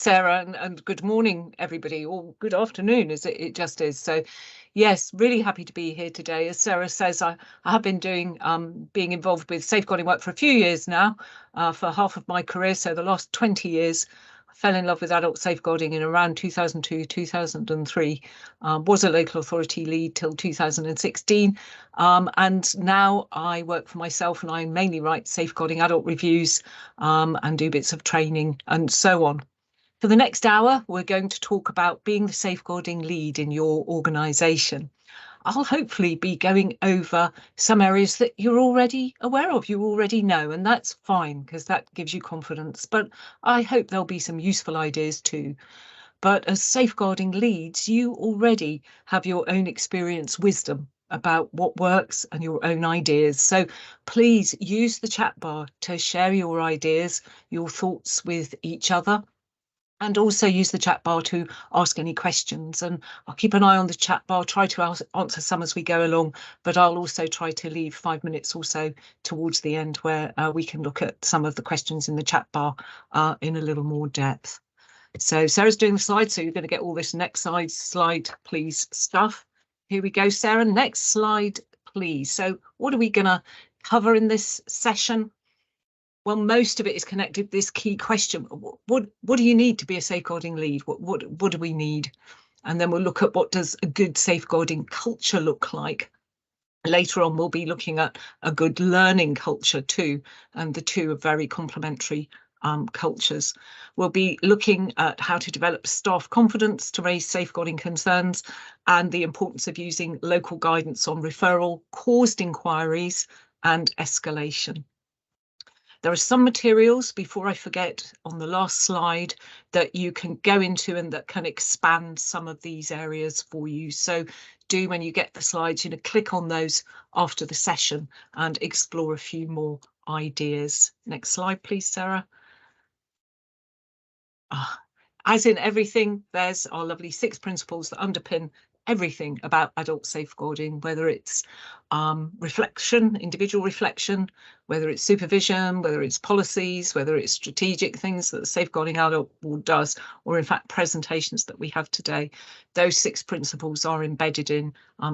Sarah, and good morning, everybody, or good afternoon, as it just is. So, yes, really happy to be here today. As Sarah says, I have been being involved with safeguarding work for a few years now, for half of my career. So the last 20 years, I fell in love with adult safeguarding in around 2002, 2003, was a local authority lead till 2016. And now I work for myself and I mainly write safeguarding adult reviews and do bits of training and so on. For the next hour, we're going to talk about being the safeguarding lead in your organisation. I'll hopefully be going over some areas that you're already aware of, you already know, and that's fine because that gives you confidence. But I hope there'll be some useful ideas too. But as safeguarding leads, you already have your own experience, wisdom about what works and your own ideas. So please use the chat bar to share your ideas, your thoughts with each other. And also use the chat bar to ask any questions. And I'll keep an eye on the chat bar, try to answer some as we go along, but I'll also try to leave 5 minutes or so towards the end where we can look at some of the questions in the chat bar in a little more depth. So Sarah's doing the slides, so you're going to get all this next slide, please, stuff. Here we go, Sarah. Next slide, please. So what are we going to cover in this session? Well, most of it is connected to this key question. What do you need to be a safeguarding lead? What do we need? And then we'll look at what does a good safeguarding culture look like. Later on, we'll be looking at a good learning culture too, and the two are very complementary cultures. We'll be looking at how to develop staff confidence to raise safeguarding concerns and the importance of using local guidance on referral, caused inquiries and escalation. There are some materials, before I forget, on the last slide that you can go into and that can expand some of these areas for you. So do, when you get the slides, click on those after the session and explore a few more ideas. Next slide, please, Sarah. As in everything, there's our lovely 6 principles that underpin everything about adult safeguarding, whether it's reflection, individual reflection, whether it's supervision, whether it's policies, whether it's strategic things that the Safeguarding Adult Board does, or in fact presentations that we have today. Those 6 principles are embedded in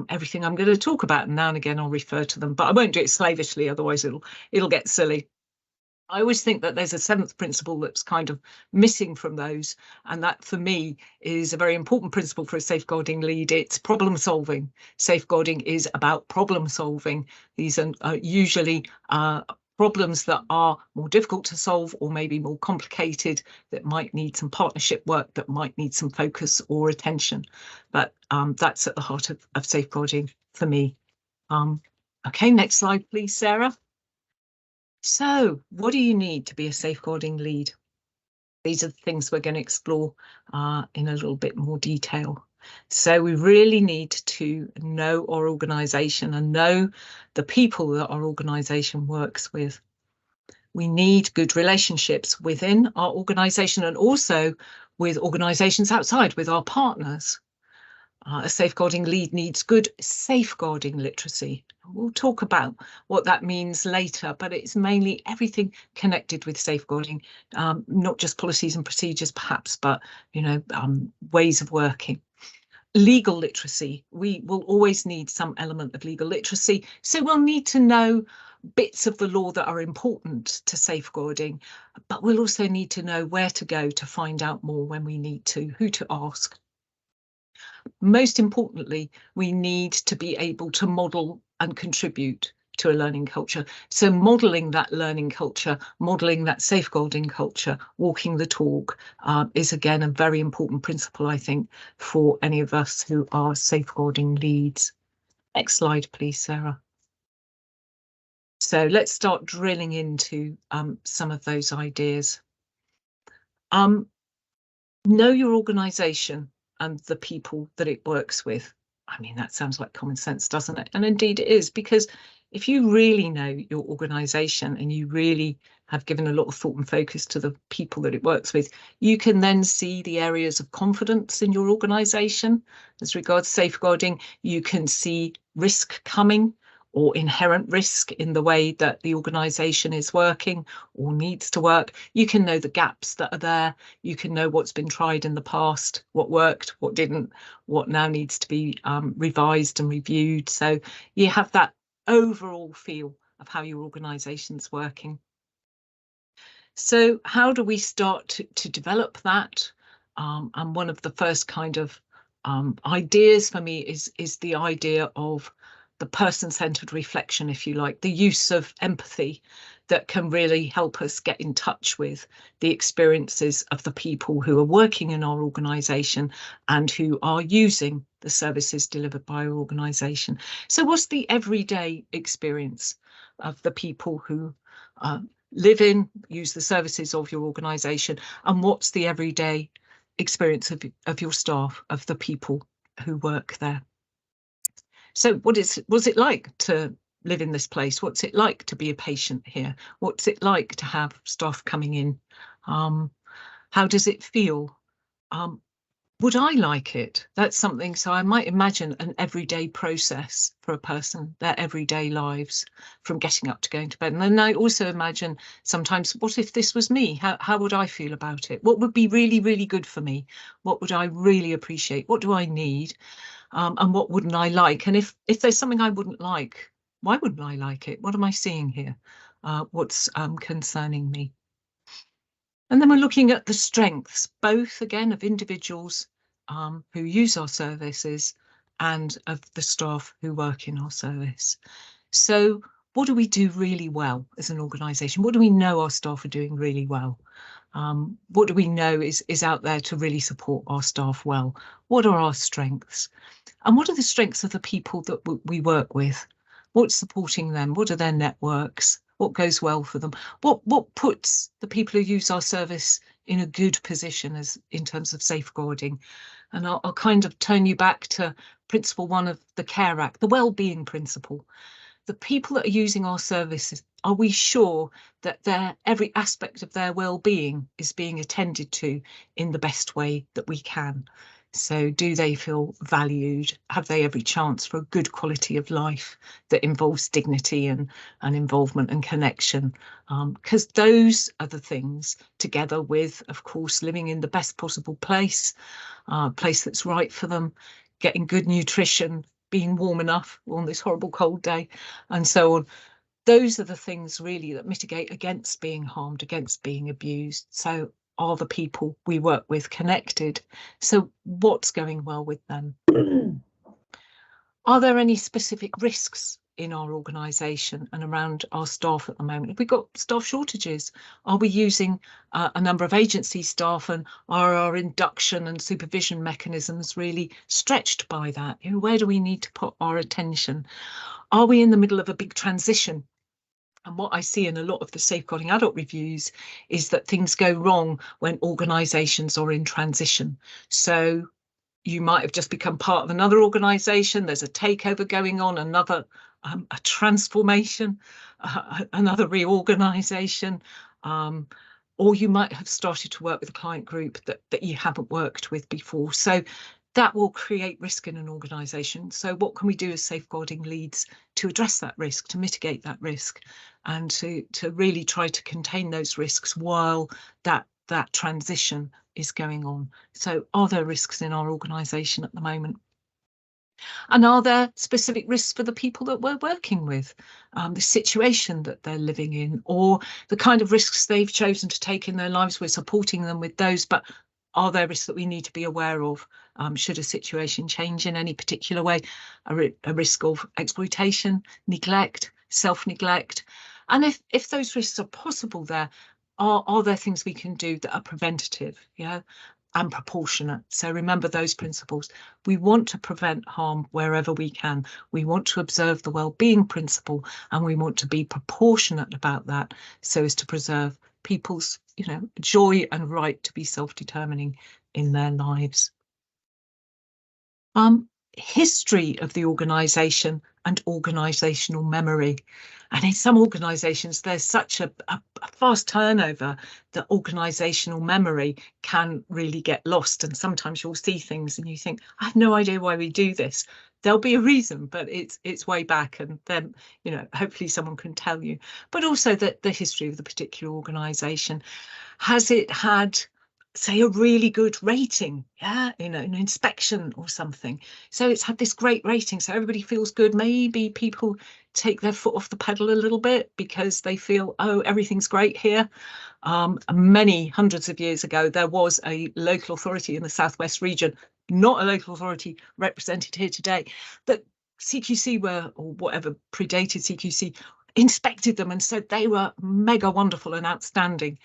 everything I'm going to talk about, and now and again I'll refer to them, but I won't do it slavishly, otherwise it'll get silly. I always think that there's a 7th principle that's kind of missing from those, and that for me is a very important principle for a safeguarding lead. It's problem solving. Safeguarding is about problem solving. These are usually problems that are more difficult to solve or maybe more complicated, that might need some partnership work, that might need some focus or attention. But that's at the heart of safeguarding for me. Okay, next slide, please, Sarah. So what do you need to be a safeguarding lead? These are the things we're going to explore in a little bit more detail. So we really need to know our organisation and know the people that our organisation works with. We need good relationships within our organisation and also with organisations outside, with our partners. A safeguarding lead needs good safeguarding literacy. We'll talk about what that means later, but it's mainly everything connected with safeguarding, not just policies and procedures perhaps, but ways of working. Legal literacy. We will always need some element of legal literacy, so we'll need to know bits of the law that are important to safeguarding, but we'll also need to know where to go to find out more when we need to, who to ask. Most importantly, we need to be able to model and contribute to a learning culture. So modelling that learning culture, modelling that safeguarding culture, walking the talk is again a very important principle, I think, for any of us who are safeguarding leads. Next slide, please, Sarah. So let's start drilling into some of those ideas. Know your organisation and the people that it works with. I mean, that sounds like common sense, doesn't it? And indeed it is, because if you really know your organisation and you really have given a lot of thought and focus to the people that it works with, you can then see the areas of confidence in your organisation. As regards safeguarding, you can see risk coming, or inherent risk in the way that the organisation is working or needs to work. You can know the gaps that are there. You can know what's been tried in the past, what worked, what didn't, what now needs to be revised and reviewed. So you have that overall feel of how your organisation's working. So how do we start to develop that? And one of the first kind of ideas for me is the idea of the person-centered reflection, if you like, the use of empathy that can really help us get in touch with the experiences of the people who are working in our organisation and who are using the services delivered by our organisation. So what's the everyday experience of the people who live in, use the services of your organisation, and what's the everyday experience of your staff, of the people who work there? So what's it like to live in this place? What's it like to be a patient here? What's it like to have staff coming in? How does it feel? Would I like it? That's something. So I might imagine an everyday process for a person, their everyday lives, from getting up to going to bed. And then I also imagine sometimes, what if this was me? How would I feel about it? What would be really, really good for me? What would I really appreciate? What do I need? And what wouldn't I like? And if there's something I wouldn't like, why wouldn't I like it? What am I seeing here? What's concerning me? And then we're looking at the strengths, both again of individuals who use our services and of the staff who work in our service. So what do we do really well as an organisation? What do we know our staff are doing really well? What do we know is out there to really support our staff well? What are our strengths? And what are the strengths of the people that we work with? What's supporting them? What are their networks? What goes well for them? What puts the people who use our service in a good position as in terms of safeguarding? And I'll kind of turn you back to Principle 1 of the Care Act, the well-being principle. The people that are using our services, are we sure that every aspect of their well-being is being attended to in the best way that we can? So do they feel valued? Have they every chance for a good quality of life that involves dignity and involvement and connection? Because those are the things, together with, of course, living in the best possible place, place that's right for them, getting good nutrition, being warm enough on this horrible cold day, and so on. Those are the things really that mitigate against being harmed, against being abused. So are the people we work with connected? So what's going well with them? Are there any specific risks in our organisation and around our staff at the moment? Have we got staff shortages? Are we using a number of agency staff, and are our induction and supervision mechanisms really stretched by that? You know, where do we need to put our attention? Are we in the middle of a big transition? And what I see in a lot of the Safeguarding Adult reviews is that things go wrong when organisations are in transition. So you might have just become part of another organisation, there's a takeover going on, another a transformation, another reorganisation, or you might have started to work with a client group that you haven't worked with before. So that will create risk in an organisation. So what can we do as safeguarding leads to address that risk, to mitigate that risk, and to really try to contain those risks while that transition is going on? So are there risks in our organisation at the moment? And are there specific risks for the people that we're working with, the situation that they're living in, or the kind of risks they've chosen to take in their lives? We're supporting them with those, but are there risks that we need to be aware of should a situation change in any particular way? A risk of exploitation, neglect, self-neglect. And if those risks are possible there, are there things we can do that are preventative, and proportionate? So remember those principles. We want to prevent harm wherever we can. We want to observe the well-being principle, and we want to be proportionate about that so as to preserve people's joy and right to be self-determining in their lives. history of the organisation and organisational memory. And in some organisations, there's such a fast turnover that organisational memory can really get lost. And sometimes you'll see things and you think, I have no idea why we do this. There'll be a reason, but it's way back, and then, you know, hopefully someone can tell you. But also that the history of the particular organisation. Has it had, say, a really good rating, yeah, you know, an inspection or something? So it's had this great rating, so everybody feels good. Maybe people take their foot off the pedal a little bit because they feel, oh, everything's great here. Many hundreds of years ago, there was a local authority in the Southwest region, not a local authority represented here today, that CQC were, or whatever predated CQC, inspected them and said they were mega wonderful and outstanding.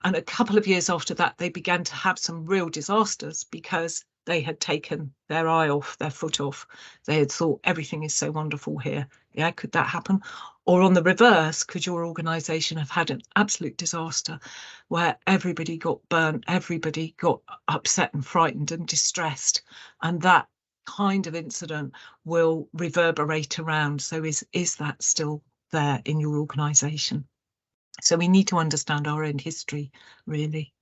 And a couple of years after that, they began to have some real disasters because they had taken their eye off, their foot off. They had thought everything is so wonderful here. Yeah, could that happen? Or on the reverse, could your organisation have had an absolute disaster where everybody got burnt, everybody got upset and frightened and distressed? And that kind of incident will reverberate around. So is that still there in your organisation? So we need to understand our own history, really.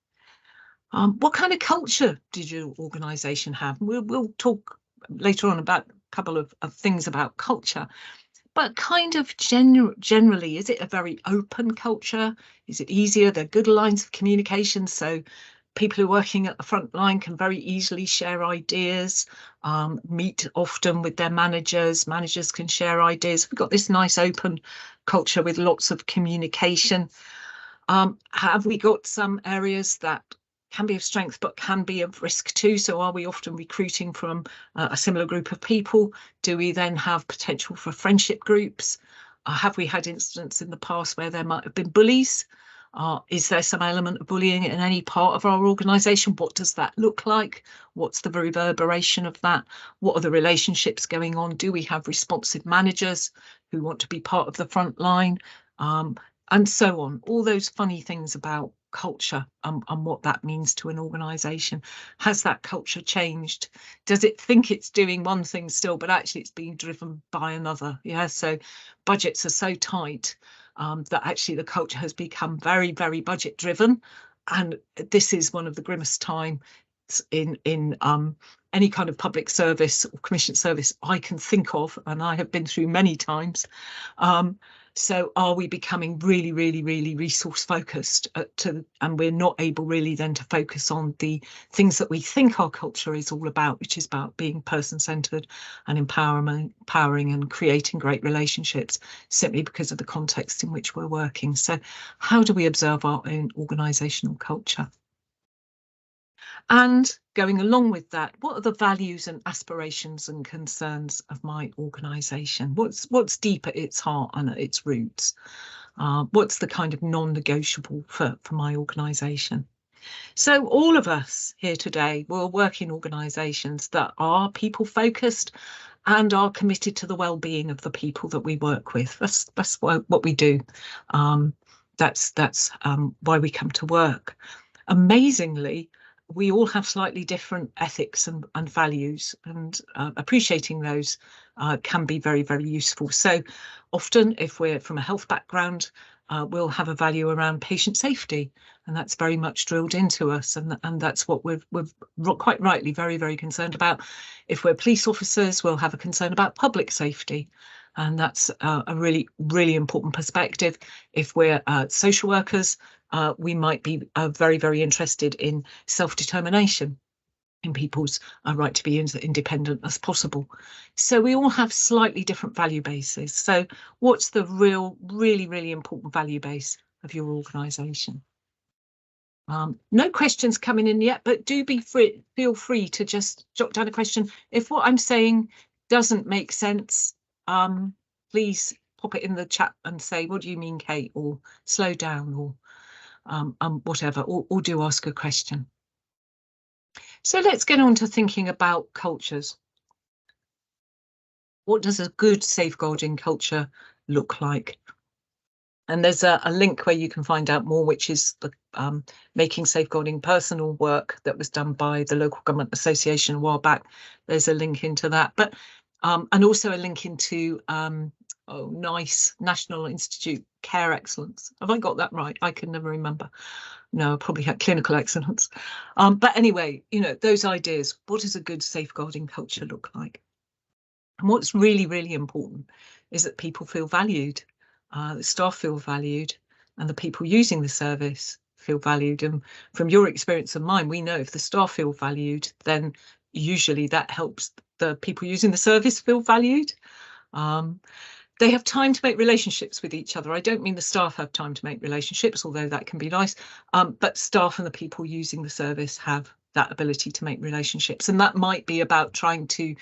What kind of culture did your organisation have? We'll talk later on about a couple of things about culture, but kind of generally, is it a very open culture? Is it easier? There are good lines of communication, so people who are working at the front line can very easily share ideas, meet often with their managers. Managers can share ideas. We've got this nice open culture with lots of communication. Have we got some areas that can be of strength but can be of risk too? So are we often recruiting from a similar group of people? Do we then have potential for friendship groups? Have we had incidents in the past where there might have been bullies? Is there some element of bullying in any part of our organisation? What does that look like? What's the reverberation of that? What are the relationships going on? Do we have responsive managers who want to be part of the front line? And so on. All those funny things about culture and what that means to an organisation. Has that culture changed? Does it think it's doing one thing still, but actually it's being driven by another? Yeah, so budgets are so tight that actually the culture has become very, very budget driven. And this is one of the grimmest times in any kind of public service or commission service I can think of, and I have been through many times. So are we becoming really, really, really resource focused and we're not able really then to focus on the things that we think our culture is all about, which is about being person-centered and empowering and creating great relationships simply because of the context in which we're working. So how do we observe our own organisational culture? And going along with that, what are the values and aspirations and concerns of my organisation? What's deep at its heart and at its roots? What's the kind of non-negotiable for my organisation? So all of us here today will work in organisations that are people-focused and are committed to the well-being of the people that we work with. That's what we do. That's why we come to work. Amazingly, we all have slightly different ethics and values, and appreciating those can be very, very useful. So often, if we're from a health background, we'll have a value around patient safety, and that's very much drilled into us, and that's what we're quite rightly very, very concerned about. If we're police officers, we'll have a concern about public safety, and that's a really, really important perspective. If we're social workers, we might be very, very interested in self-determination, in people's right to be as independent as possible. So we all have slightly different value bases. So what's the really, really important value base of your organisation? No questions coming in yet, but do feel free to just jot down a question. If what I'm saying doesn't make sense, please pop it in the chat and say, what do you mean, Kate? Or slow down, or whatever, or do ask a question. So let's get on to thinking about cultures. What does a good safeguarding culture look like? And there's a link where you can find out more, which is the making safeguarding personal work that was done by the local government association a while back. There's a link into that, but and also a link into NICE, National Institute Care Excellence. Have I got that right? I can never remember. No, I probably had clinical excellence. But anyway, you know, those ideas. What does a good safeguarding culture look like? And what's really, really important is that people feel valued, the staff feel valued, and the people using the service feel valued. And from your experience and mine, we know if the staff feel valued, then usually that helps the people using the service feel valued. They have time to make relationships with each other. I don't mean the staff have time to make relationships, although that can be nice, but staff and the people using the service have that ability to make relationships. And that might be about trying to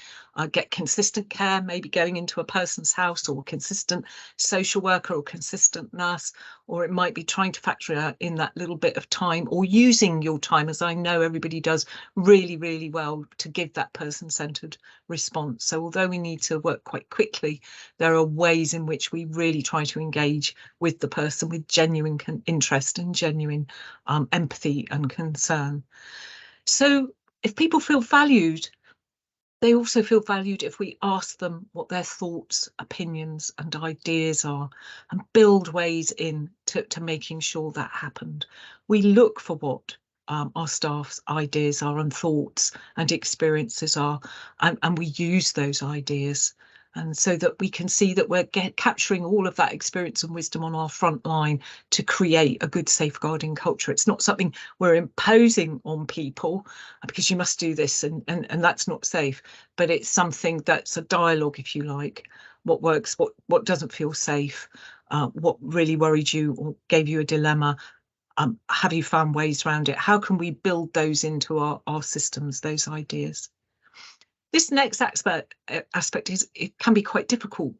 get consistent care, maybe going into a person's house, or consistent social worker or consistent nurse, or it might be trying to factor in that little bit of time, or using your time, as I know everybody does really, really well, to give that person-centered response. So although we need to work quite quickly, there are ways in which we really try to engage with the person with genuine interest and genuine empathy and concern. So if people feel valued, they also feel valued if we ask them what their thoughts, opinions and ideas are, and build ways in to making sure that happened. We look for what our staff's ideas are and thoughts and experiences are, and we use those ideas. And so that we can see that we're capturing all of that experience and wisdom on our front line to create a good safeguarding culture. It's not something we're imposing on people because you must do this and that's not safe, but it's something that's a dialogue, if you like. What works, what doesn't feel safe, what really worried you or gave you a dilemma. Have you found ways around it? How can we build those into our systems, those ideas? This next aspect is, it can be quite difficult.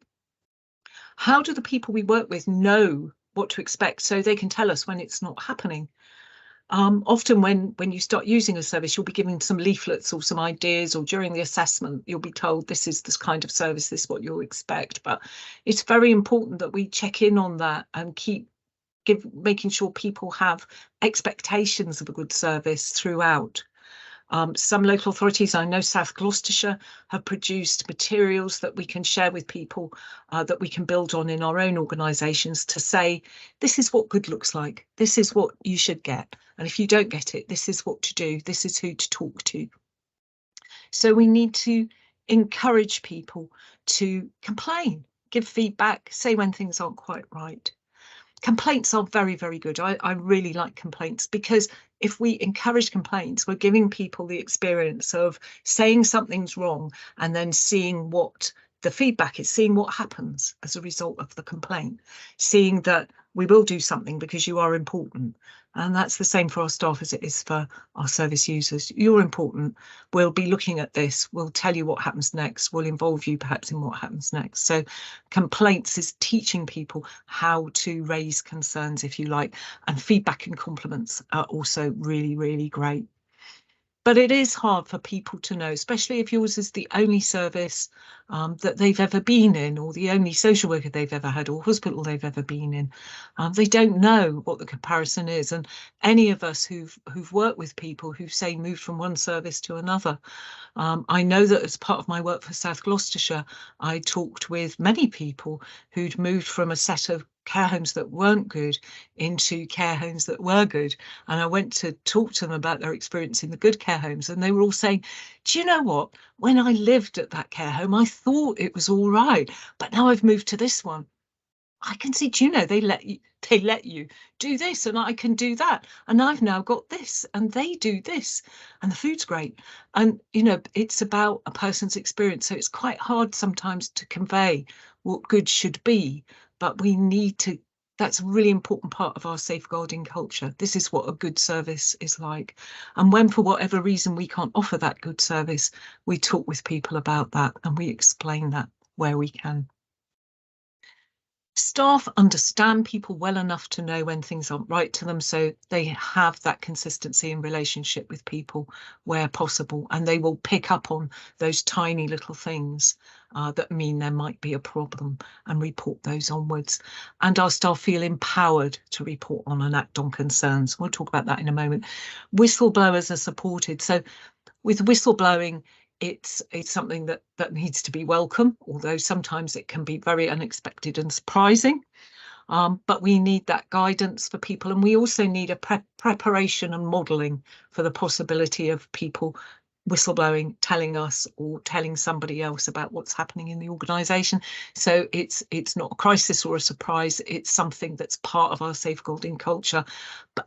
How do the people we work with know what to expect so they can tell us when it's not happening? Often when you start using a service, you'll be given some leaflets or some ideas, or during the assessment, you'll be told this is this kind of service, this is what you'll expect. But it's very important that we check in on that and making sure people have expectations of a good service throughout. Some local authorities, I know South Gloucestershire, have produced materials that we can share with people, that we can build on in our own organisations to say, this is what good looks like, this is what you should get, and if you don't get it, this is what to do, this is who to talk to. So we need to encourage people to complain, give feedback, say when things aren't quite right. Complaints are very, very good. I really like complaints, because if we encourage complaints, we're giving people the experience of saying something's wrong and then seeing what the feedback is, seeing what happens as a result of the complaint, seeing that we will do something because you are important. And that's the same for our staff as it is for our service users. You're important. We'll be looking at this. We'll tell you what happens next. We'll involve you perhaps in what happens next. So complaints is teaching people how to raise concerns, if you like, and feedback and compliments are also really, really great. But it is hard for people to know, especially if yours is the only service that they've ever been in, or the only social worker they've ever had, or hospital they've ever been in. They don't know what the comparison is. And any of us who've worked with people who say moved from one service to another, I know that as part of my work for South Gloucestershire, I talked with many people who'd moved from a set of care homes that weren't good into care homes that were good. And I went to talk to them about their experience in the good care homes, and they were all saying, do you know what? When I lived at that care home, I thought it was all right, but now I've moved to this one. I can see, do you know, they let you do this and I can do that. And I've now got this and they do this and the food's great. And, you know, it's about a person's experience. So it's quite hard sometimes to convey what good should be, but we need to, that's a really important part of our safeguarding culture. This is what a good service is like. And when for whatever reason we can't offer that good service, we talk with people about that and we explain that where we can. Staff understand people well enough to know when things aren't right to them, so they have that consistency in relationship with people where possible, and they will pick up on those tiny little things that mean there might be a problem and report those onwards. And our staff feel empowered to report on and act on concerns. We'll talk about that in a moment. Whistleblowers are supported. So with whistleblowing, it's something that needs to be welcome, although sometimes it can be very unexpected and surprising. But we need that guidance for people, and we also need a preparation and modelling for the possibility of people whistleblowing, telling us or telling somebody else about what's happening in the organisation. So it's not a crisis or a surprise, it's something that's part of our safeguarding culture,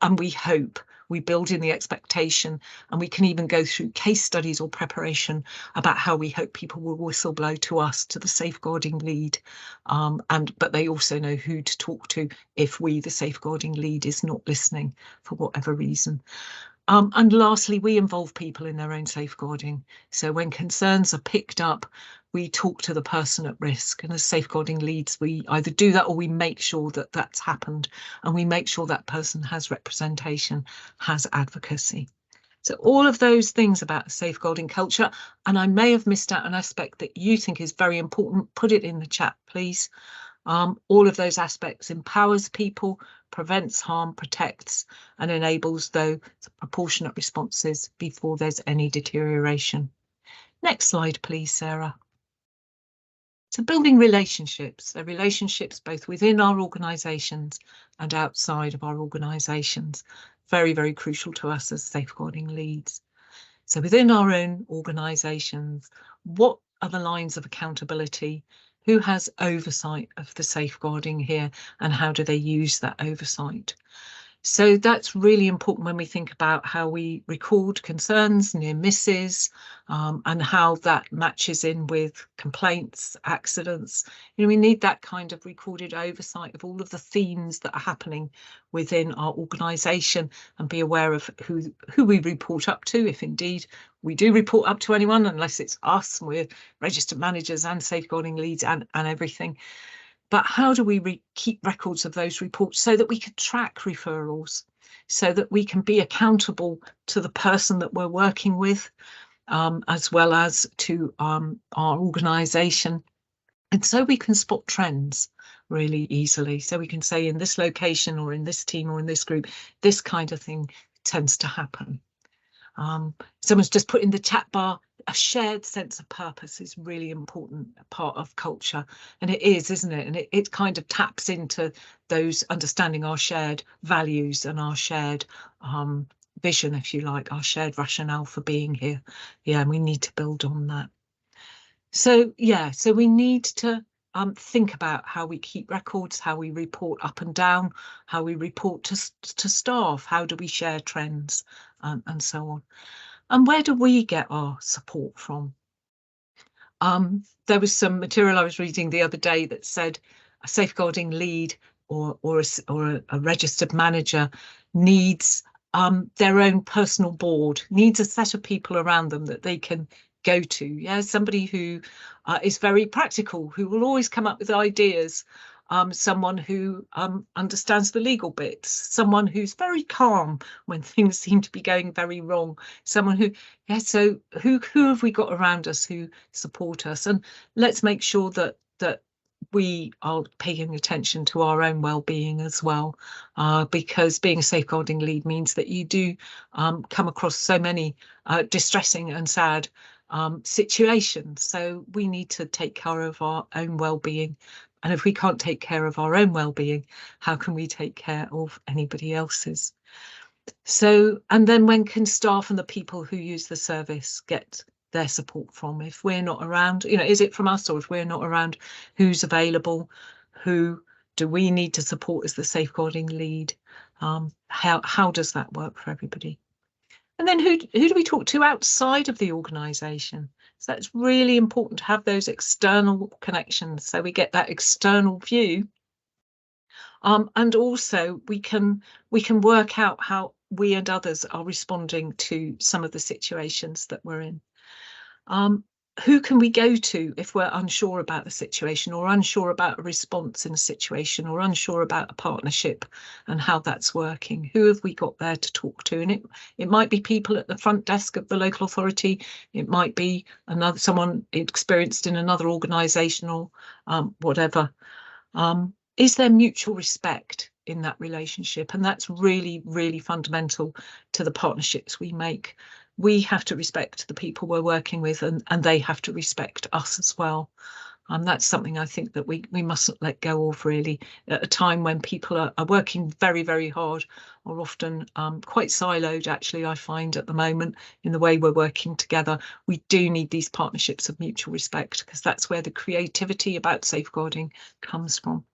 and we hope we build in the expectation, and we can even go through case studies or preparation about how we hope people will whistleblow to us, to the safeguarding lead, but they also know who to talk to if we, the safeguarding lead, is not listening for whatever reason. And lastly, we involve people in their own safeguarding. So when concerns are picked up, we talk to the person at risk, and as safeguarding leads, we either do that or we make sure that that's happened, and we make sure that person has representation, has advocacy. So all of those things about a safeguarding culture, and I may have missed out an aspect that you think is very important, put it in the chat, please. All of those aspects empowers people, prevents harm, protects, and enables those proportionate responses before there's any deterioration. Next slide, please, Sarah. So building relationships, so relationships both within our organisations and outside of our organisations, very, very crucial to us as safeguarding leads. So within our own organisations, what are the lines of accountability? Who has oversight of the safeguarding here, and how do they use that oversight? So that's really important when we think about how we record concerns, near misses, and how that matches in with complaints, accidents. You know, we need that kind of recorded oversight of all of the themes that are happening within our organisation, and be aware of who we report up to, if indeed we do report up to anyone, unless it's us, we're registered managers and safeguarding leads and everything. But how do we keep records of those reports so that we can track referrals, so that we can be accountable to the person that we're working with, as well as to our organisation, and so we can spot trends really easily. So we can say in this location or in this team or in this group, this kind of thing tends to happen. Someone's just put in the chat bar, a shared sense of purpose is really important part of culture, and it is, isn't it? And it kind of taps into those understanding our shared values and our shared vision, if you like, our shared rationale for being here. Yeah, and we need to build on that. So yeah, so we need to think about how we keep records, how we report up and down, how we report to staff, how do we share trends, and so on. And where do we get our support from? There was some material I was reading the other day that said a safeguarding lead or a registered manager needs their own personal board, needs a set of people around them that they can go to. Yeah, somebody who is very practical, who will always come up with ideas, someone who understands the legal bits, someone who's very calm when things seem to be going very wrong, someone who, yeah, so who have we got around us who support us? And let's make sure that we are paying attention to our own well-being as well, because being a safeguarding lead means that you do come across so many distressing and sad situations. So we need to take care of our own well-being. And if we can't take care of our own well-being, how can we take care of anybody else's? So, and then when can staff and the people who use the service get their support from? If we're not around, you know, is it from us, or if we're not around, who's available? Who do we need to support as the safeguarding lead? How does that work for everybody? And then who do we talk to outside of the organisation? So that's really important to have those external connections, so we get that external view. And also we can work out how we and others are responding to some of the situations that we're in. who can we go to if we're unsure about the situation, or unsure about a response in a situation, or unsure about a partnership and how that's working? Who have we got there to talk to? And it might be people at the front desk of the local authority. It might be someone experienced in another organisation, or whatever. Is there mutual respect in that relationship? And that's really, really fundamental to the partnerships we make. We have to respect the people we're working with, and they have to respect us as well. That's something I think that we mustn't let go of, really, at a time when people are working very, very hard, or often quite siloed, actually, I find at the moment, in the way we're working together. We do need these partnerships of mutual respect, because that's where the creativity about safeguarding comes from.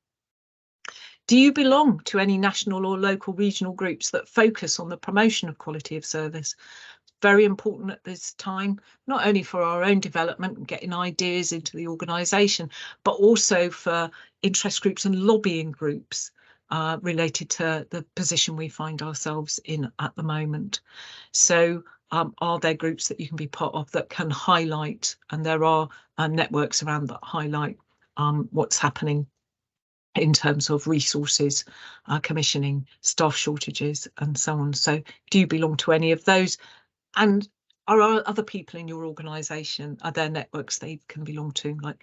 Do you belong to any national or local regional groups that focus on the promotion of quality of service? Very important at this time, not only for our own development and getting ideas into the organisation, but also for interest groups and lobbying groups related to the position we find ourselves in at the moment. So are there groups that you can be part of that can highlight, and there are networks around that highlight what's happening in terms of resources, commissioning, staff shortages, and so on. So do you belong to any of those? And are other people in your organisation, are there networks they can belong to, like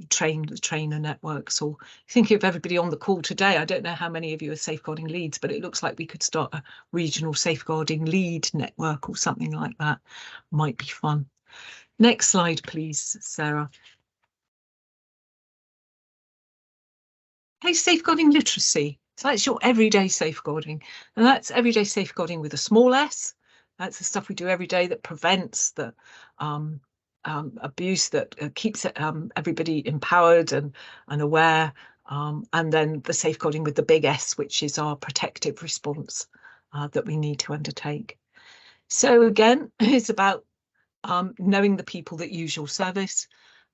trainer networks? Or think of everybody on the call today. I don't know how many of you are safeguarding leads, but it looks like we could start a regional safeguarding lead network or something like that. Might be fun. Next slide, please, Sarah. Hey, safeguarding literacy. So that's your everyday safeguarding, and that's everyday safeguarding with a small s. That's the stuff we do every day that prevents the abuse, that keeps everybody empowered and aware. And then the safeguarding with the big S, which is our protective response that we need to undertake. So again, it's about knowing the people that use your service.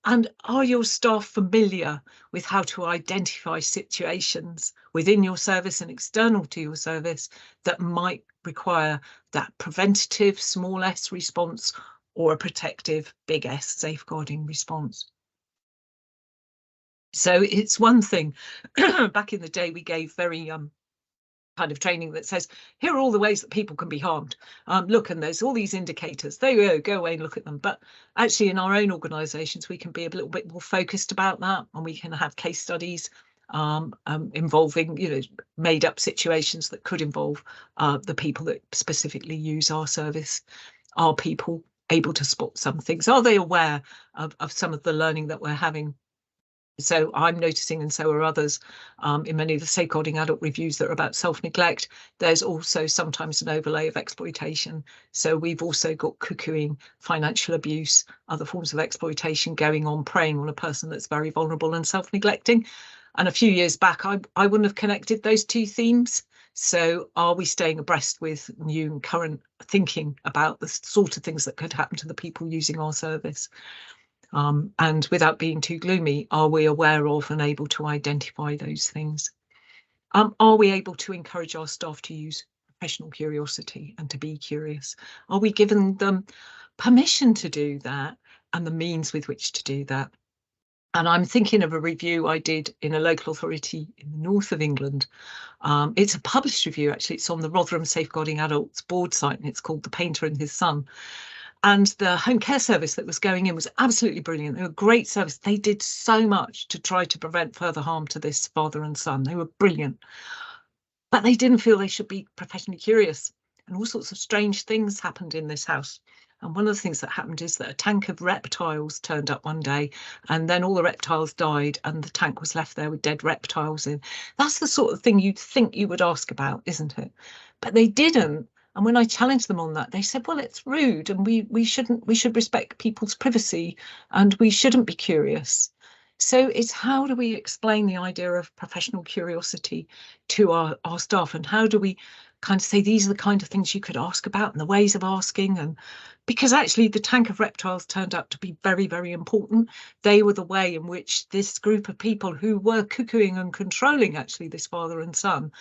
And are your staff familiar with how to identify situations within your service and external to your service that might require that preventative small s response or a protective big S safeguarding response? So it's one thing. Back in the day, we gave very kind of training that says, here are all the ways that people can be harmed. Look, and there's all these indicators. There you go away and look at them. But actually, in our own organisations, we can be a little bit more focused about that, and we can have case studies involving, made up situations that could involve the people that specifically use our service. Are people able to spot some things? Are they aware of some of the learning that we're having? So I'm noticing, and so are others, in many of the safeguarding adult reviews that are about self-neglect, there's also sometimes an overlay of exploitation. So we've also got cuckooing, financial abuse, other forms of exploitation going on, preying on a person that's very vulnerable and self-neglecting. And a few years back, I wouldn't have connected those two themes. So are we staying abreast with new and current thinking about the sort of things that could happen to the people using our service? And without being too gloomy, are we aware of and able to identify those things? Are we able to encourage our staff to use professional curiosity and to be curious? Are we giving them permission to do that and the means with which to do that? And I'm thinking of a review I did in a local authority in the north of England. It's a published review, actually. It's on the Rotherham Safeguarding Adults board site, and it's called The Painter and His Son. And the home care service that was going in was absolutely brilliant. They were a great service. They did so much to try to prevent further harm to this father and son. They were brilliant. But they didn't feel they should be professionally curious. And all sorts of strange things happened in this house. And one of the things that happened is that a tank of reptiles turned up one day, and then all the reptiles died, and the tank was left there with dead reptiles in. That's the sort of thing you'd think you would ask about, isn't it? But they didn't. And when I challenged them on that, they said, well, it's rude, and we should respect people's privacy, and we shouldn't be curious. So it's how do we explain the idea of professional curiosity to our staff, and how do we kind of say these are the kind of things you could ask about and the ways of asking? And because actually the tank of reptiles turned out to be very, very important. They were the way in which this group of people who were cuckooing and controlling actually this father and son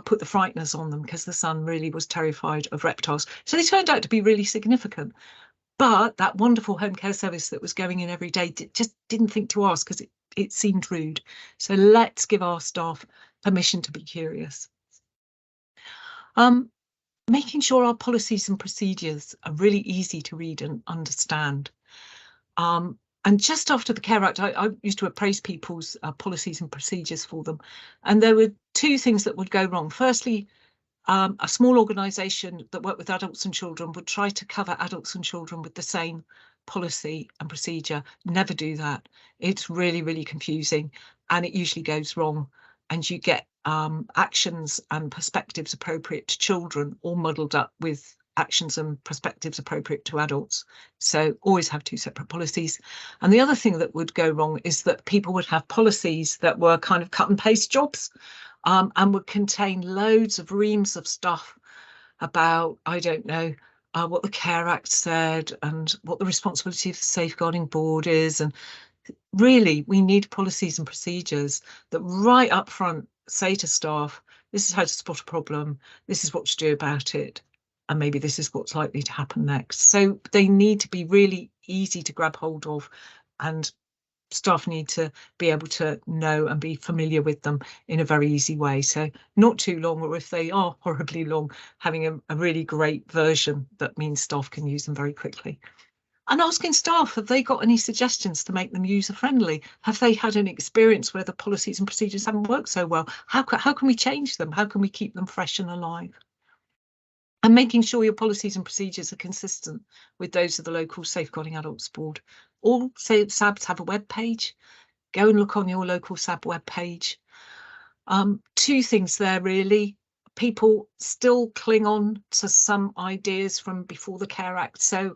put the frighteners on them, because the son really was terrified of reptiles. So they turned out to be really significant. But that wonderful home care service that was going in every day just didn't think to ask because it seemed rude. So let's give our staff permission to be curious. Making sure our policies and procedures are really easy to read and understand. And just after the Care Act, I used to appraise people's policies and procedures for them. And there were two things that would go wrong. Firstly, a small organisation that worked with adults and children would try to cover adults and children with the same policy and procedure. Never do that. It's really, really confusing, and it usually goes wrong. And you get actions and perspectives appropriate to children all muddled up with actions and perspectives appropriate to adults. So always have two separate policies. And the other thing that would go wrong is that people would have policies that were kind of cut and paste jobs, and would contain loads of reams of stuff about, I don't know, what the Care Act said and what the responsibility of the Safeguarding Board is. And really, we need policies and procedures that right up front say to staff, this is how to spot a problem, this is what to do about it, and maybe this is what's likely to happen next. So they need to be really easy to grab hold of, and staff need to be able to know and be familiar with them in a very easy way. So not too long, or if they are horribly long, having a really great version that means staff can use them very quickly. And asking staff, have they got any suggestions to make them user friendly? Have they had an experience where the policies and procedures haven't worked so well? How can we change them? How can we keep them fresh and alive? And making sure your policies and procedures are consistent with those of the local Safeguarding Adults Board. All SAABs have a web page. Go and look on your local SAAB web page. Two things there really. People still cling on to some ideas from before the Care Act. So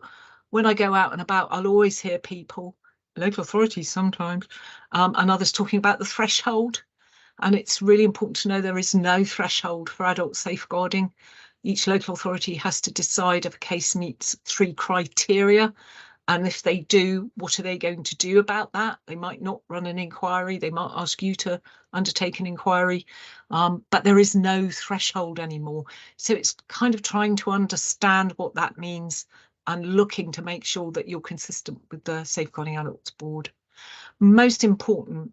when I go out and about, I'll always hear people, local authorities sometimes, and others talking about the threshold. And it's really important to know there is no threshold for adult safeguarding. Each local authority has to decide if a case meets 3 criteria. And if they do, what are they going to do about that? They might not run an inquiry. They might ask you to undertake an inquiry, but there is no threshold anymore. So it's kind of trying to understand what that means and looking to make sure that you're consistent with the Safeguarding Adults Board. Most important,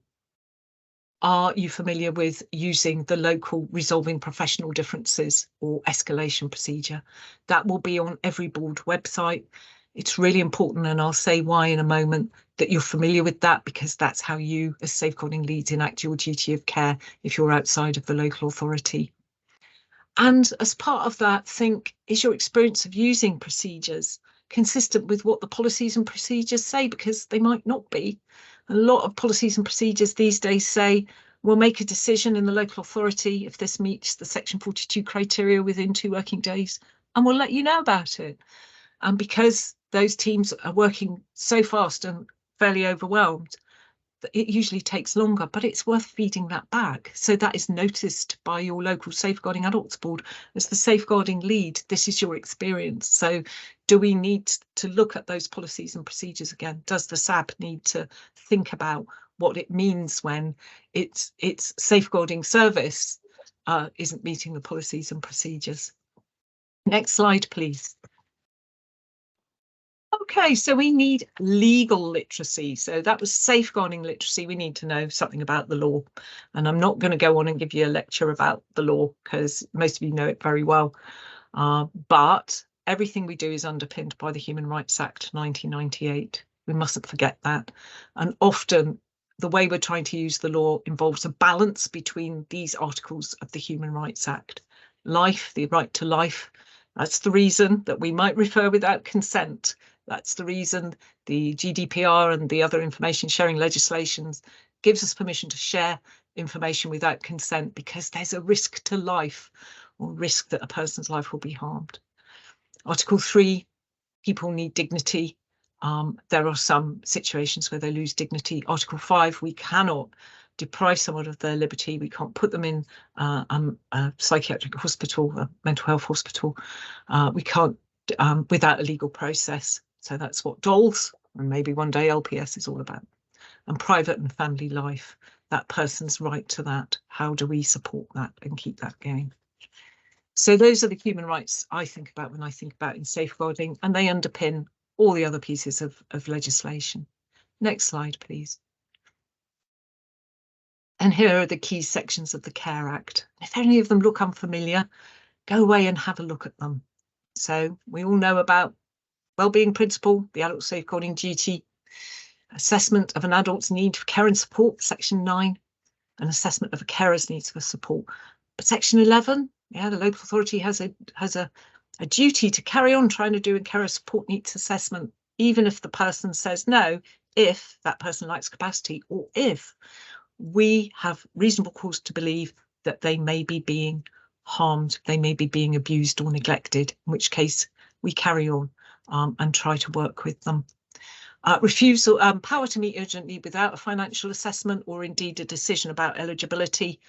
are you familiar with using the local resolving professional differences or escalation procedure? That will be on every board website. It's really important, and I'll say why in a moment, that you're familiar with that, because that's how you as safeguarding leads enact your duty of care if you're outside of the local authority. And as part of that, think, is your experience of using procedures consistent with what the policies and procedures say? Because they might not be. A lot of policies and procedures these days say, we'll make a decision in the local authority if this meets the Section 42 criteria within 2 working days, and we'll let you know about it. And because those teams are working so fast and fairly overwhelmed, it usually takes longer, but it's worth feeding that back. So that is noticed by your local Safeguarding Adults Board. As the safeguarding lead, this is your experience. So do we need to look at those policies and procedures again? Does the SAAB need to think about what it means when its safeguarding service isn't meeting the policies and procedures? Next slide, please. Okay, so we need legal literacy. So that was safeguarding literacy. We need to know something about the law. And I'm not going to go on and give you a lecture about the law because most of you know it very well. But everything we do is underpinned by the Human Rights Act 1998. We mustn't forget that. And often the way we're trying to use the law involves a balance between these articles of the Human Rights Act. Life, the right to life. That's the reason that we might refer without consent. That's the reason the GDPR and the other information sharing legislations gives us permission to share information without consent, because there's a risk to life or risk that a person's life will be harmed. Article 3, people need dignity. There are some situations where they lose dignity. Article 5, we cannot deprive someone of their liberty. We can't put them in a psychiatric hospital, a mental health hospital. We can't without a legal process. So that's what DOLS and maybe one day LPS is all about. And private and family life, that person's right to that. How do we support that and keep that going? So those are the human rights I think about when I think about in safeguarding, and they underpin all the other pieces of legislation. Next slide, please. And here are the key sections of the Care Act. If any of them look unfamiliar, go away and have a look at them. So we all know about wellbeing principle, the adult safeguarding duty, assessment of an adult's need for care and support, section 9, and assessment of a carer's needs for support. But section 11, yeah, the local authority has a duty to carry on trying to do a carer support needs assessment, even if the person says no, if that person lacks capacity, or if we have reasonable cause to believe that they may be being harmed, they may be being abused or neglected, in which case we carry on and try to work with them. Refusal, power to meet urgently without a financial assessment or indeed a decision about eligibility.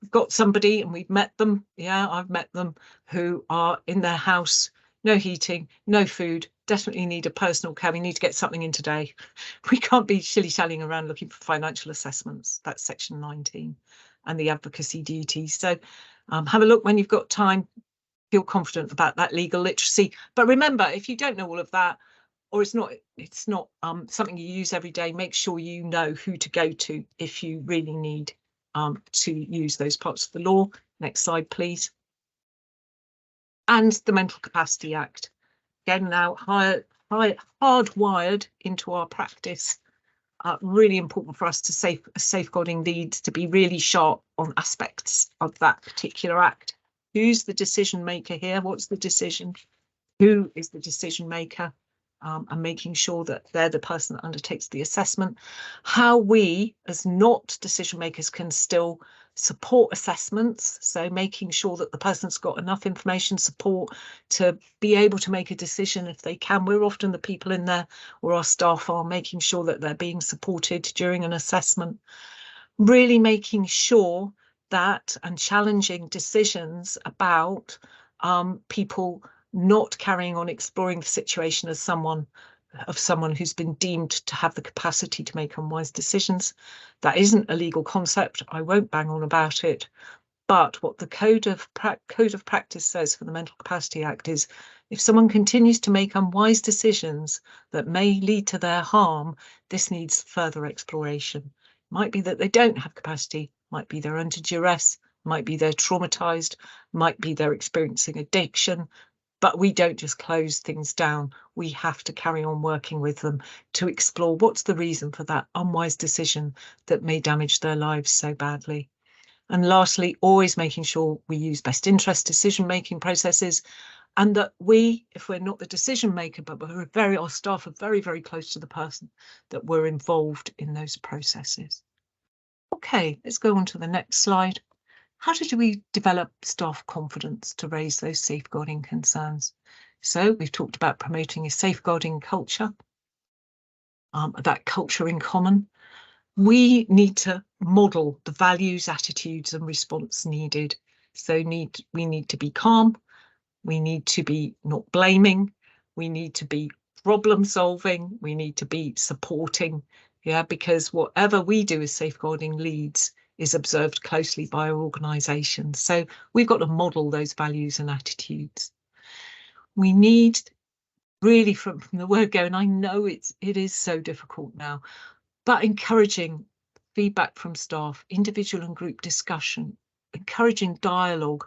We've got somebody and we've met them, yeah, I've met them, who are in their house, no heating, no food, definitely need a personal care, we need to get something in today. We can't be shilly-shallying around looking for financial assessments. That's section 19 and the advocacy duties. So have a look when you've got time, feel confident about that legal literacy. But remember, if you don't know all of that, or it's not something you use every day, make sure you know who to go to if you really need to use those parts of the law. Next slide, please. And the Mental Capacity Act, again now hardwired into our practice. Really important for us to safeguarding leads to be really sharp on aspects of that particular act. Who's the decision maker here? What's the decision? Who is the decision maker? And making sure that they're the person that undertakes the assessment. How we, as not decision makers, can still support assessments. So making sure that the person's got enough information support to be able to make a decision if they can. We're often the people in there, or our staff are, making sure that they're being supported during an assessment. Really making sure that, and challenging decisions about people not carrying on exploring the situation as someone who's been deemed to have the capacity to make unwise decisions. That isn't a legal concept. I won't bang on about it. But what the Code of Practice says for the Mental Capacity Act is, if someone continues to make unwise decisions that may lead to their harm, this needs further exploration. Might be that they don't have capacity, might be they're under duress, might be they're traumatized, might be they're experiencing addiction. But we don't just close things down. We have to carry on working with them to explore what's the reason for that unwise decision that may damage their lives so badly. And lastly, always making sure we use best interest decision-making processes, and that we, if we're not the decision maker, but our staff are very, very close to the person, that we're involved in those processes. Okay, let's go on to the next slide. How do we develop staff confidence to raise those safeguarding concerns? So we've talked about promoting a safeguarding culture, that culture in common. We need to model the values, attitudes and response needed. So we need to be calm, we need to be not blaming, we need to be problem solving, we need to be supporting, yeah, because whatever we do as safeguarding leads is observed closely by our organisation. So we've got to model those values and attitudes. We need really, from the word go, and I know it is so difficult now, but encouraging feedback from staff, individual and group discussion, encouraging dialogue,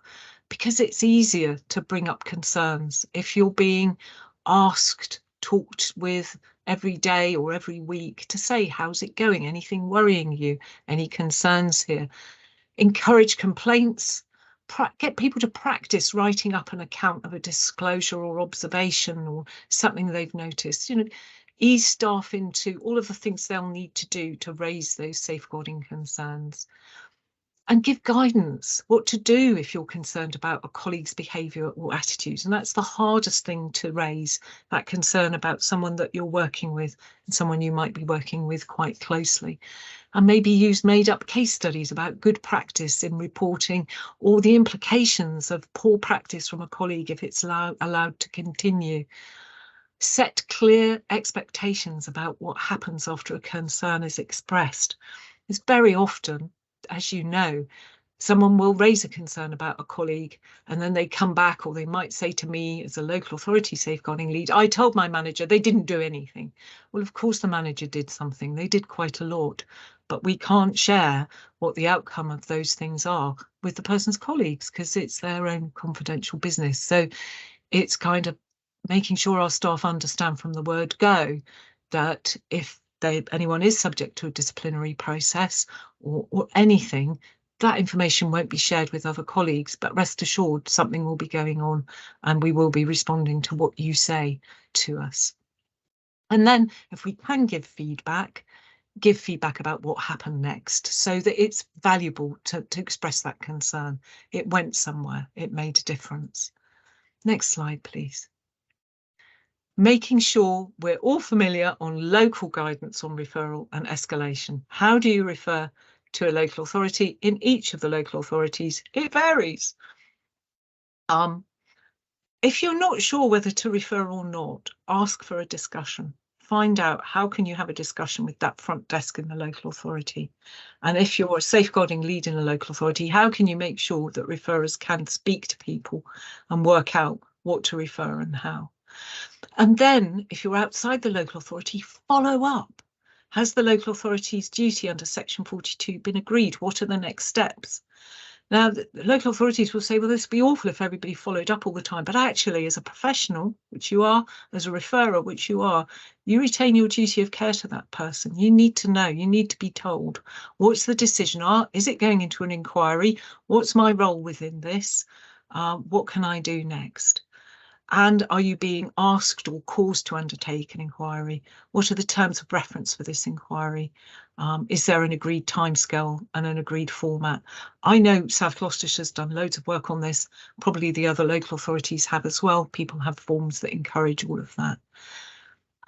because it's easier to bring up concerns if you're being asked, talked with every day or every week, to say, how's it going? Anything worrying you? Any concerns here? Encourage complaints, get people to practice writing up an account of a disclosure or observation or something they've noticed, ease staff into all of the things they'll need to do to raise those safeguarding concerns. And give guidance what to do if you're concerned about a colleague's behaviour or attitudes. And that's the hardest thing to raise, that concern about someone that you're working with and someone you might be working with quite closely. And maybe use made-up case studies about good practice in reporting, or the implications of poor practice from a colleague if it's allowed to continue. Set clear expectations about what happens after a concern is expressed. It's very often, as you know, Someone will raise a concern about a colleague and then they come back, or they might say to me as a local authority safeguarding lead, I told my manager they didn't do anything. Well, of course the manager did something. They did quite a lot, but we can't share what the outcome of those things are with the person's colleagues because it's their own confidential business. So it's kind of making sure our staff understand from the word go that if anyone is subject to a disciplinary process or anything, that information won't be shared with other colleagues, but rest assured something will be going on and we will be responding to what you say to us. And then if we can give feedback about what happened next so that it's valuable to express that concern. It went somewhere, it made a difference. Next slide, please. Making sure we're all familiar on local guidance on referral and escalation. How do you refer to a local authority? In each of the local authorities, it varies. If you're not sure whether to refer or not, ask for a discussion. Find out how can you have a discussion with that front desk in the local authority. And if you're a safeguarding lead in a local authority, how can you make sure that referrers can speak to people and work out what to refer and how? And then if you're outside the local authority, follow up. Has the local authority's duty under section 42 been agreed? What are the next steps? Now, the local authorities will say, well, this would be awful if everybody followed up all the time. But actually, as a professional, which you are, as a referrer, which you are, you retain your duty of care to that person. You need to know, you need to be told, what's the decision? Is it going into an inquiry? What's my role within this? What can I do next? And are you being asked or caused to undertake an inquiry? What are the terms of reference for this inquiry? Is there an agreed timescale and an agreed format? I know South Gloucestershire's done loads of work on this. Probably the other local authorities have as well. People have forms that encourage all of that.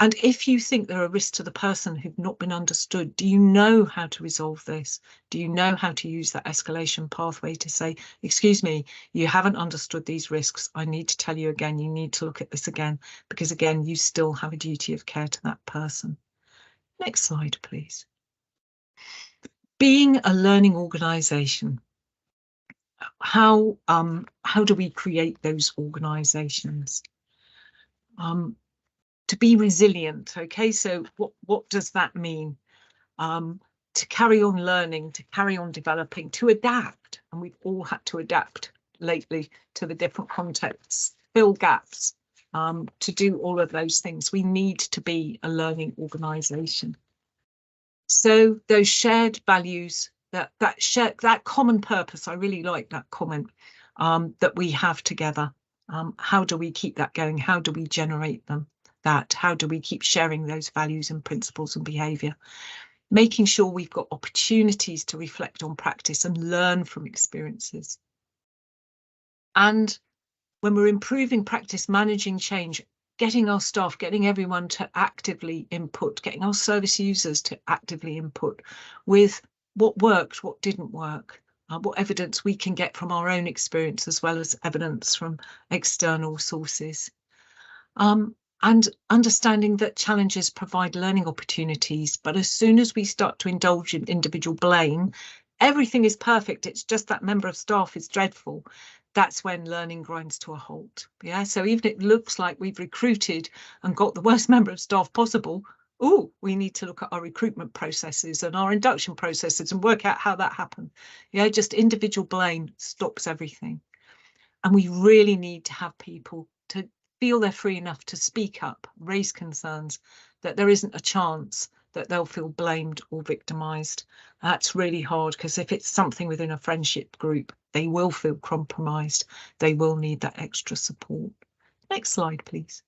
And if you think there are risks to the person who've not been understood, do you know how to resolve this? Do you know how to use that escalation pathway to say, excuse me, you haven't understood these risks. I need to tell you again, you need to look at this again, because again, you still have a duty of care to that person. Next slide, please. Being a learning organisation. How do we create those organisations? To be resilient, okay, so what does that mean? To carry on learning, to carry on developing, to adapt, and we've all had to adapt lately to the different contexts, fill gaps, to do all of those things. We need to be a learning organisation. So those shared values, that common purpose, I really like that comment, that we have together. How do we keep that going? How do we generate them? How do we keep sharing those values and principles and behaviour? Making sure we've got opportunities to reflect on practice and learn from experiences. And when we're improving practice, managing change, getting our staff, getting everyone to actively input, getting our service users to actively input with what worked, what didn't work, what evidence we can get from our own experience as well as evidence from external sources. And understanding that challenges provide learning opportunities, but as soon as we start to indulge in individual blame, everything is perfect, it's just that member of staff is dreadful, that's when learning grinds to a halt. Yeah, so even if it looks like we've recruited and got the worst member of staff possible, we need to look at our recruitment processes and our induction processes and work out how that happened. Yeah, just individual blame stops everything. And we really need to have people to feel they're free enough to speak up, raise concerns, that there isn't a chance that they'll feel blamed or victimised. That's really hard, because if it's something within a friendship group, they will feel compromised. They will need that extra support. Next slide, please.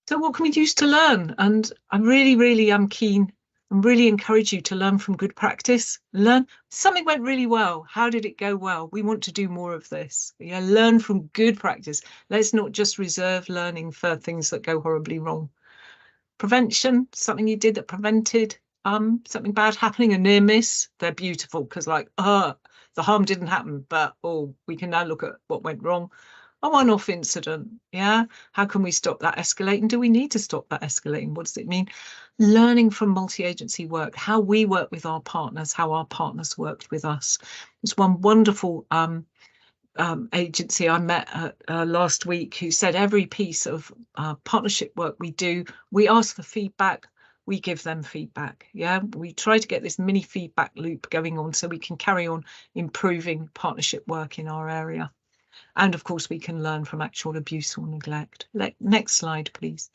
So what can we use to learn? And I really am keen and really encourage you to learn from good practice. Learn something went really well. How did it go well? We want to do more of this. Yeah, learn from good practice. Let's not just reserve learning for things that go horribly wrong. Prevention, something you did that prevented something bad happening, a near miss. They're beautiful because, like, the harm didn't happen, but we can now look at what went wrong. a one-off incident. Yeah, how can we stop that escalating? Do we need to stop that escalating? What does it mean? Learning from multi-agency work, how we work with our partners, how our partners worked with us. There's one wonderful agency I met last week who said every piece of partnership work we do, we ask for feedback, we give them feedback. Yeah, we try to get this mini feedback loop going on so we can carry on improving partnership work in our area. And of course, we can learn from actual abuse or neglect. Next slide, please.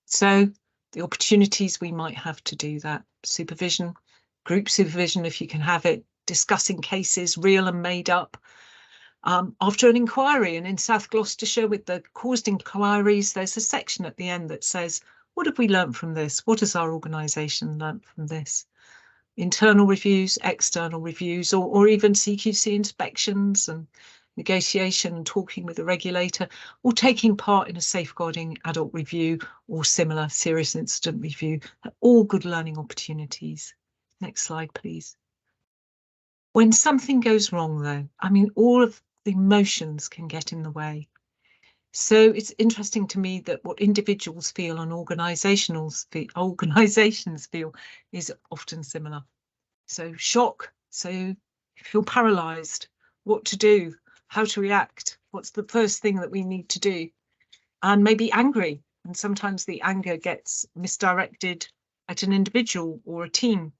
So the opportunities we might have to do that: supervision, group supervision, if you can have it, discussing cases, real and made up, after an inquiry. And in South Gloucestershire, with the caused inquiries, there's a section at the end that says, what have we learnt from this? What has our organisation learnt from this? Internal reviews, external reviews, or even CQC inspections and negotiation and talking with the regulator, or taking part in a safeguarding adult review or similar serious incident review. All good learning opportunities. Next slide, please. When something goes wrong, though, I mean, all of the emotions can get in the way. So it's interesting to me that what individuals feel and organisations feel is often similar. So shock, so you feel paralysed, what to do, how to react, what's the first thing that we need to do, and maybe angry. And sometimes the anger gets misdirected at an individual or a team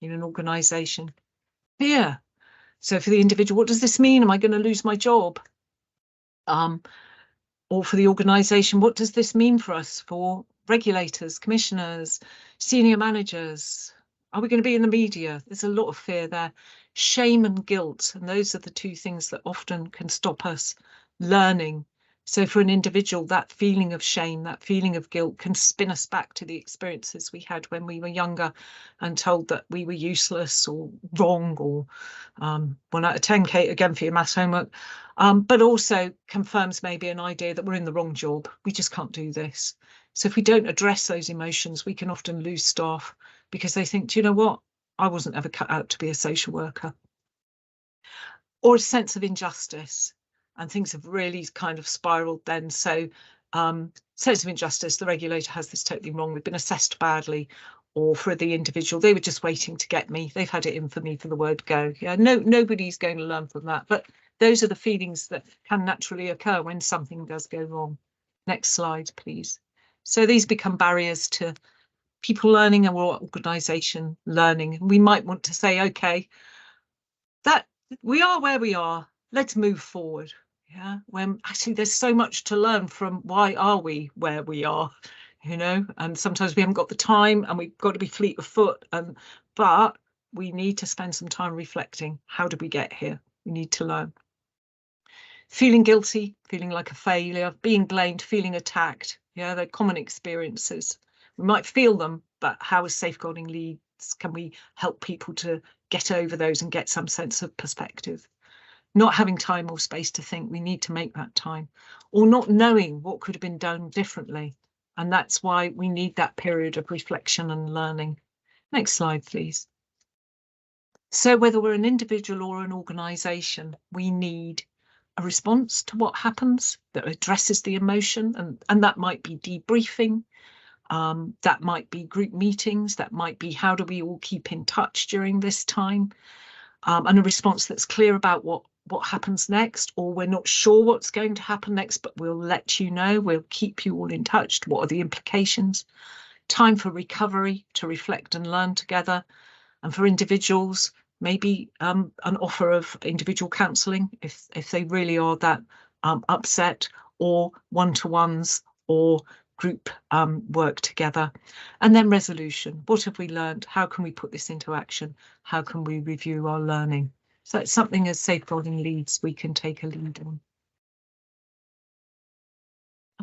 in an organisation. Fear. So for the individual, what does this mean? Am I going to lose my job? Or for the organisation, what does this mean for us, for regulators, commissioners, senior managers? Are we going to be in the media? There's a lot of fear there. Shame and guilt, and those are the two things that often can stop us learning. So for an individual, that feeling of shame, that feeling of guilt can spin us back to the experiences we had when we were younger and told that we were useless or wrong, or 1 out of 10, Kate, again for your maths homework, but also confirms maybe an idea that we're in the wrong job. We just can't do this. So if we don't address those emotions, we can often lose staff because they think, do you know what? I wasn't ever cut out to be a social worker. Or a sense of injustice. And things have really kind of spiraled then. So sense of injustice, the regulator has this totally wrong, we've been assessed badly. Or for the individual, they were just waiting to get me, they've had it in for me for the word go. Yeah, nobody's going to learn from that. But those are the feelings that can naturally occur when something does go wrong. Next slide, please. So these become barriers to people learning or organisation learning. We might want to say, okay, that we are where we are, let's move forward. Yeah, when actually there's so much to learn from why are we where we are, you know, and sometimes we haven't got the time and we've got to be fleet of foot, but we need to spend some time reflecting, how did we get here? We need to learn. Feeling guilty, feeling like a failure, being blamed, feeling attacked. Yeah, they're common experiences. We might feel them, but how as safeguarding leads can we help people to get over those and get some sense of perspective? Not having time or space to think, we need to make that time, or not knowing what could have been done differently. And that's why we need that period of reflection and learning. Next slide, please. So whether we're an individual or an organisation, we need a response to what happens that addresses the emotion, and that might be debriefing, that might be group meetings, that might be how do we all keep in touch during this time, and a response that's clear about what happens next, or we're not sure what's going to happen next, but we'll let you know, we'll keep you all in touch. What are the implications? Time for recovery, to reflect and learn together. And for individuals, maybe an offer of individual counselling if they really are that upset, or one-to-ones, or group work together. And then resolution. What have we learned? How can we put this into action? How can we review our learning? So it's something as safeguarding leads we can take a lead on.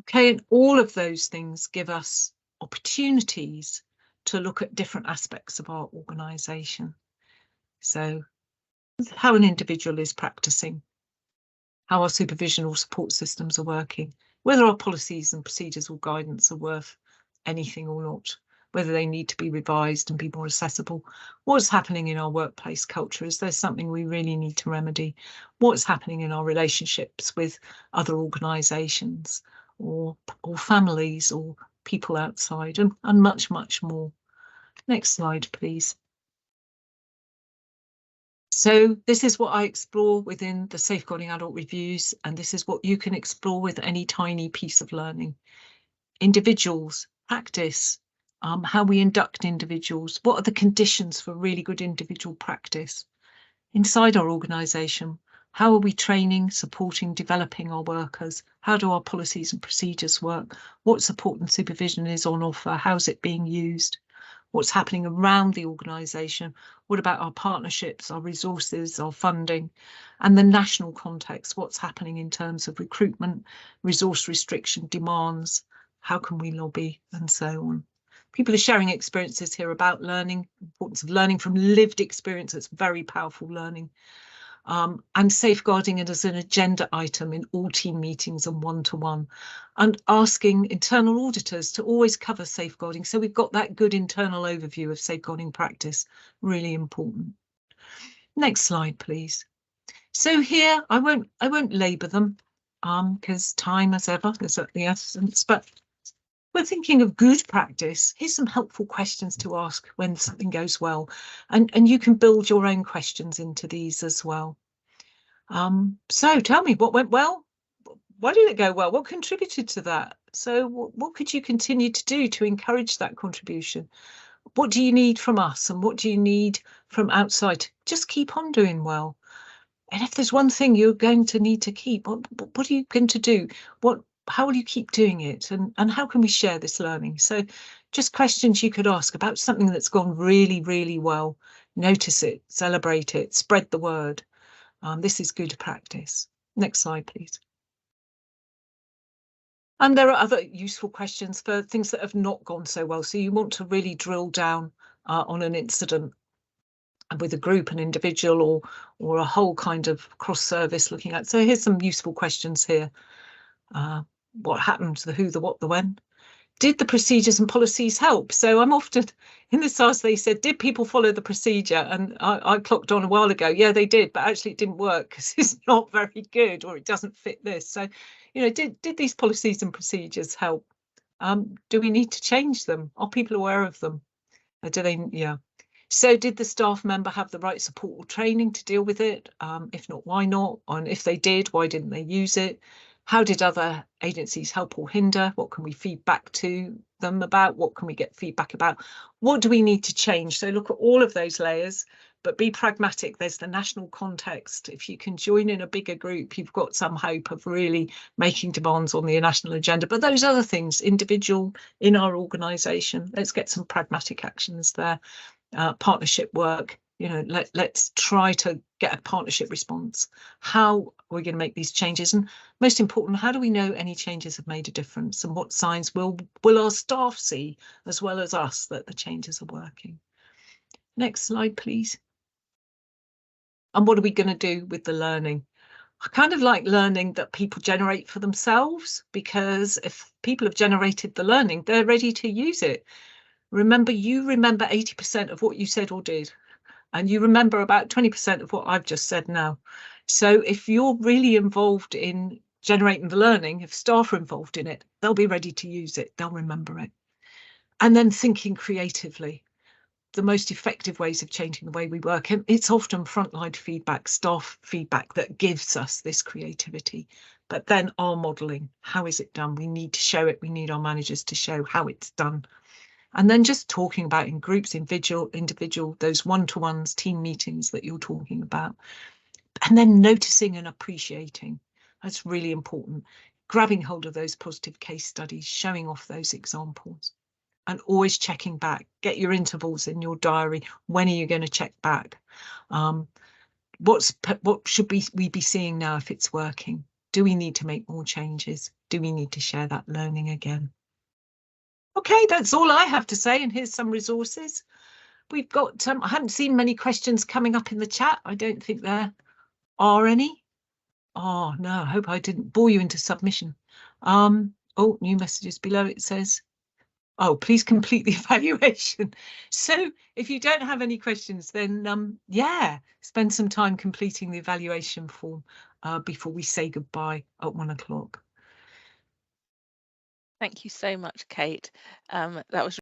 Okay, and all of those things give us opportunities to look at different aspects of our organisation. So how an individual is practicing, how our supervision or support systems are working, whether our policies and procedures or guidance are worth anything or not, whether they need to be revised and be more accessible. What's happening in our workplace culture? Is there something we really need to remedy? What's happening in our relationships with other organisations or families or people outside, and much, much more. Next slide, please. So this is what I explore within the Safeguarding Adult Reviews, and this is what you can explore with any tiny piece of learning. Individuals, practice, how we induct individuals, what are the conditions for really good individual practice? Inside our organisation, how are we training, supporting, developing our workers? How do our policies and procedures work? What support and supervision is on offer? How's it being used? What's happening around the organisation? What about our partnerships, our resources, our funding, and the national context? What's happening in terms of recruitment, resource restriction, demands? How can we lobby, and so on? People are sharing experiences here about learning, importance of learning from lived experience. It's very powerful learning. And safeguarding it as an agenda item in all team meetings and one-to-one, and asking internal auditors to always cover safeguarding. So we've got that good internal overview of safeguarding practice, really important. Next slide, please. So here, I won't labour them because time, as ever, is at the essence, but we're thinking of good practice. Here's some helpful questions to ask when something goes well, and you can build your own questions into these as well. So tell me, what went well? Why did it go well? What contributed to that? So what could you continue to do to encourage that contribution? What do you need from us, and what do you need from outside? Just keep on doing well. And if there's one thing you're going to need to keep, what are you going to do? How will you keep doing it? And how can we share this learning? So just questions you could ask about something that's gone really, really well. Notice it, celebrate it, spread the word. This is good practice. Next slide, please. And there are other useful questions for things that have not gone so well. So you want to really drill down on an incident with a group, an individual, or a whole kind of cross-service looking at. So here's some useful questions here. What happened, the who, the what, the when? Did the procedures and policies help? So I'm often in the SAAW, they said, did people follow the procedure? And I clocked on a while ago, yeah, they did, but actually it didn't work because it's not very good, or it doesn't fit this. So, you know, did these policies and procedures help? Do we need to change them? Are people aware of them? Do they? Yeah. So did the staff member have the right support or training to deal with it? If not, why not? And if they did, why didn't they use it? How did other agencies help or hinder? What can we feed back to them about? What can we get feedback about? What do we need to change? So look at all of those layers, but be pragmatic. There's the national context. If you can join in a bigger group, you've got some hope of really making demands on the national agenda. But those other things, individual, in our organisation, let's get some pragmatic actions there. Partnership work, you know, let's try to get a partnership response. How are we going to make these changes? And most important, how do we know any changes have made a difference? And what signs will our staff see, as well as us, that the changes are working? Next slide, please. And what are we going to do with the learning? I kind of like learning that people generate for themselves, because if people have generated the learning, they're ready to use it. Remember, you remember 80% of what you said or did, and you remember about 20% of what I've just said now. So if you're really involved in generating the learning, if staff are involved in it, they'll be ready to use it, they'll remember it. And then thinking creatively, the most effective ways of changing the way we work. And it's often frontline feedback, staff feedback, that gives us this creativity. But then our modelling, how is it done? We need to show it. We need our managers to show how it's done. And then just talking about in groups, individual, those one-to-ones, team meetings that you're talking about. And then noticing and appreciating. That's really important. Grabbing hold of those positive case studies, showing off those examples, and always checking back. Get your intervals in your diary. When are you going to check back? What should we be seeing now if it's working? Do we need to make more changes? Do we need to share that learning again? Okay, that's all I have to say, and here's some resources. We've got, I haven't seen many questions coming up in the chat. I don't think there are any. Oh, no, I hope I didn't bore you into submission. Oh, new messages below, it says. Oh, please complete the evaluation. So if you don't have any questions, then yeah, spend some time completing the evaluation form before we say goodbye at 1 o'clock. Thank you so much, Kate. That was